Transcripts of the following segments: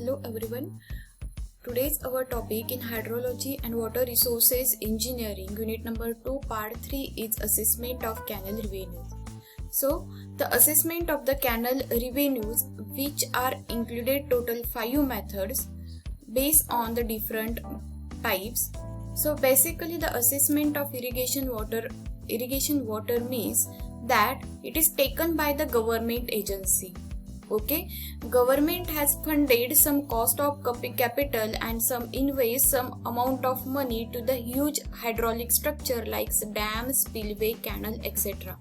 Hello everyone. Today's our topic in hydrology and water resources engineering unit number 2 part 3 is assessment of canal revenues. So the assessment of the canal revenues, which are included total 5 methods based on the different types. So basically the assessment of irrigation water means that it is taken by the government agency. Okay, government has funded some cost of capital and some invest some amount of money to the huge hydraulic structure like dam, spillway, canal, etc.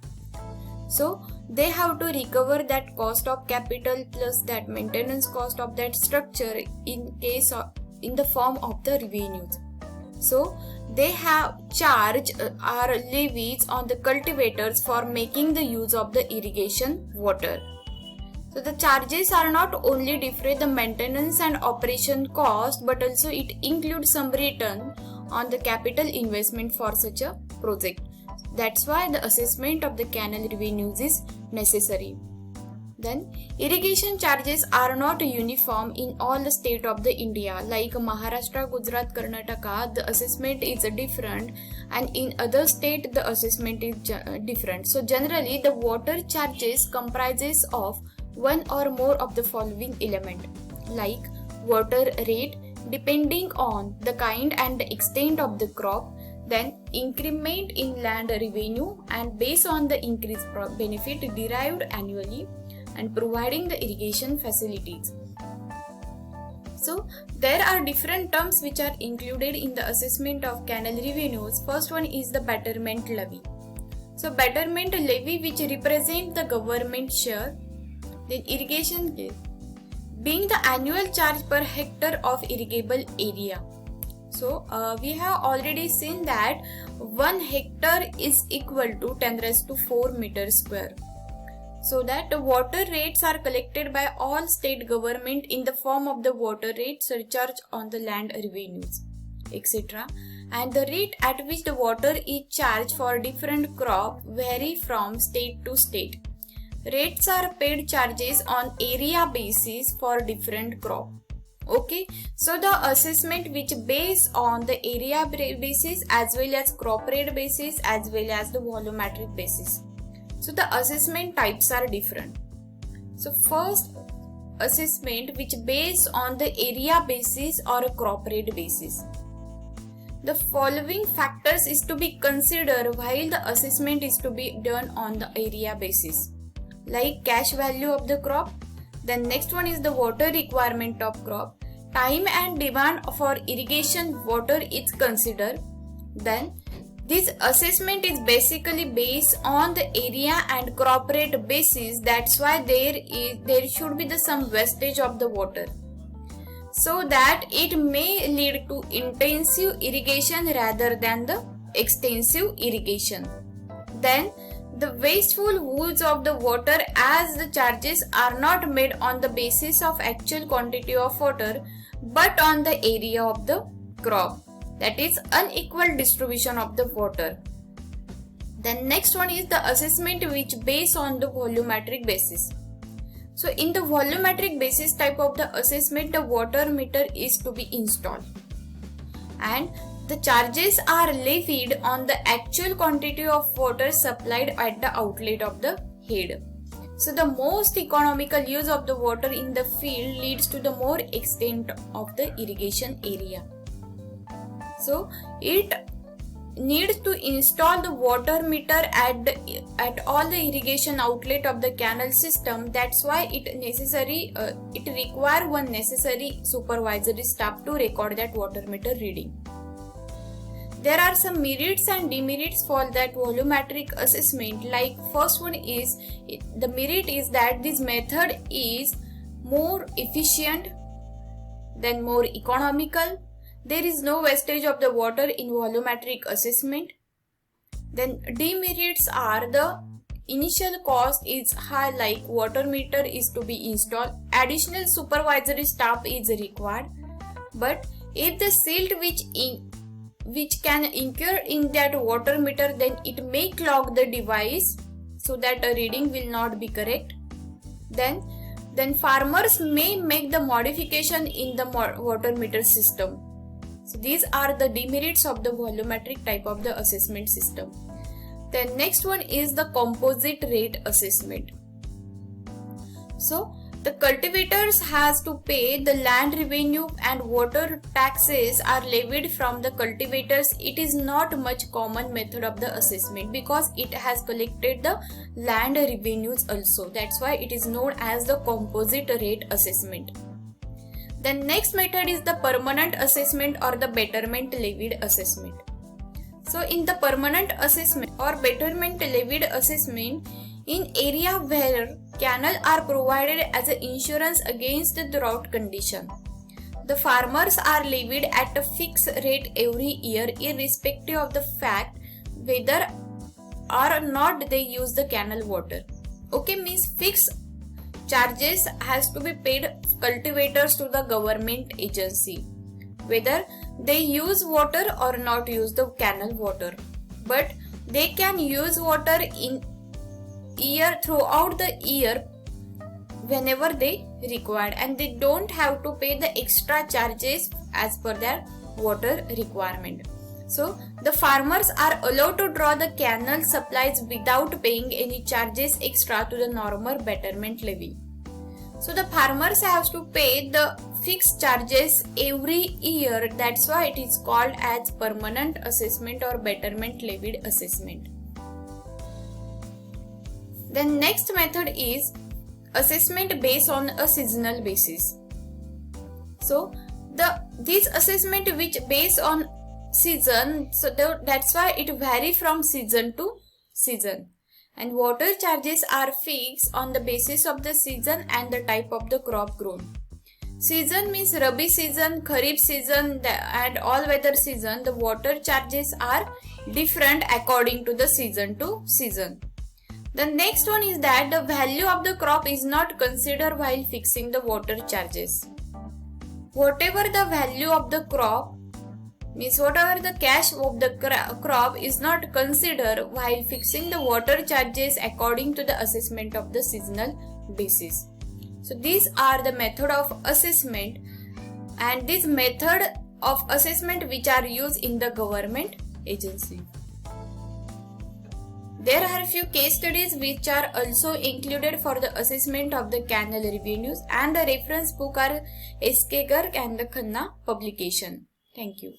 So they have to recover that cost of capital plus that maintenance cost of that structure in the form of the revenues. So they have charge or levies on the cultivators for making the use of the irrigation water. So the charges are not only defray the maintenance and operation cost, but also it includes some return on the capital investment for such a project. That's why the assessment of the canal revenues is necessary. Then irrigation charges are not uniform in all the state of the India. Like Maharashtra, Gujarat, Karnataka, the assessment is different, and in other state the assessment is different. So generally the water charges comprises of one or more of the following element, like water rate depending on the kind and the extent of the crop, then increment in land revenue and based on the increased benefit derived annually, and providing the irrigation facilities. So there are different terms which are included in the assessment of canal revenues. First one is the betterment levy. So betterment levy which represent the government share. Then irrigation bill, being the annual charge per hectare of irrigable area. So we have already seen that 1 hectare is equal to 10⁴ meter square. So that the water rates are collected by all state government in the form of the water rate surcharge on the land revenues, etc. And the rate at which the water is charged for different crop vary from state to state. Rates are paid charges on area basis for different crop. Okay, so the assessment which based on the area basis as well as crop rate basis as well as the volumetric basis. So the assessment types are different. So first assessment which based on the area basis or a crop rate basis. The following factors is to be considered while the assessment is to be done on the area basis, like cash value of the crop. Then next one is the water requirement of crop. Time and demand for irrigation water is considered. Then this assessment is basically based on the area and crop rate basis. That's why there should be some wastage of the water, so that it may lead to intensive irrigation rather than the extensive irrigation. Then the wasteful use of the water, as the charges are not made on the basis of actual quantity of water but on the area of the crop, that is unequal distribution of the water. Then next one is the assessment which based on the volumetric basis. So in the volumetric basis type of the assessment, the water meter is to be installed and the charges are levied on the actual quantity of water supplied at the outlet of the head. So the most economical use of the water in the field leads to the more extent of the irrigation area. So it needs to install the water meter at all the irrigation outlet of the canal system. That's why it require one necessary supervisory staff to record that water meter reading. There are some merits and demerits for that volumetric assessment. Like first one is, the merit is that this method is more efficient, then more economical. There is no wastage of the water in volumetric assessment. Then demerits are the initial cost is high, like water meter is to be installed, additional supervisory staff is required. But if the silt which can incur in that water meter, then it may clog the device so that a reading will not be correct. Then Then farmers may make the modification in the water meter system. So these are the demerits of the volumetric type of the assessment system. Then next one is the composite rate assessment. So the cultivators has to pay the land revenue and water taxes are levied from the cultivators. It is not much common method of the assessment because it has collected the land revenues also. That's why it is known as the composite rate assessment. The next method is the permanent assessment or the betterment levied assessment. So in the permanent assessment or betterment levied assessment, in area where canal are provided as an insurance against the drought condition, the farmers are levied at a fixed rate every year irrespective of the fact whether or not they use the canal water. Okay, means fixed charges has to be paid cultivators to the government agency whether they use water or not use the canal water, but they can use water in year throughout the year whenever they require, and they don't have to pay the extra charges as per their water requirement. So the farmers are allowed to draw the canal supplies without paying any charges extra to the normal betterment levy. So the farmers have to pay the fixed charges every year. That's why it is called as permanent assessment or betterment levied assessment. Then next method is assessment based on a seasonal basis. So this assessment which based on season, so that's why it vary from season to season, and water charges are fixed on the basis of the season and the type of the crop grown. Season means Rabi season, Kharif season and all weather season. The water charges are different according to the season to season. The next one is that the value of the crop is not considered while fixing the water charges. Whatever the value of the crop means whatever the cash of the crop is not considered while fixing the water charges according to the assessment of the seasonal basis. So these are the method of assessment, and this method of assessment which are used in the government agency. There are a few case studies which are also included for the assessment of the canal revenues, and the reference book are S.K. Garg and the Khanna publication. Thank you.